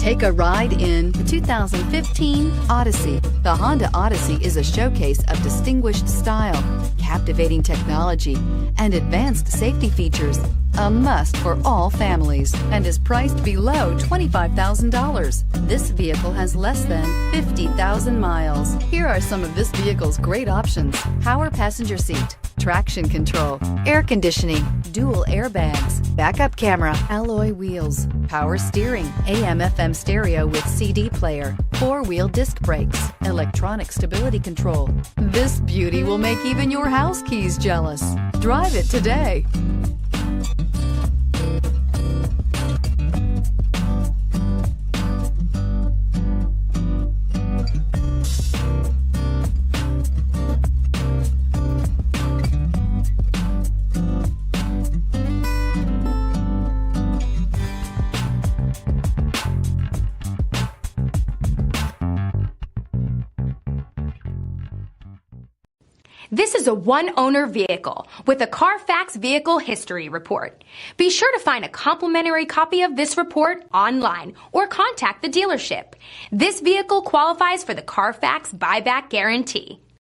Take a ride in the 2015 Odyssey. The Honda Odyssey is a showcase of distinguished style, captivating technology, and advanced safety features. A must for all families and is priced below $25,000. This vehicle has less than 50,000 miles. Here are some of this vehicle's great options: power passenger seat, traction control, air conditioning, dual airbags, backup camera, alloy wheels, power steering, AM/FM stereo with CD player, four-wheel disc brakes, electronic stability control. This beauty will make even your house keys jealous. Drive it today. This is a one-owner vehicle with a Carfax Vehicle History Report. Be sure to find a complimentary copy of this report online or contact the dealership. This vehicle qualifies for the Carfax Buyback Guarantee.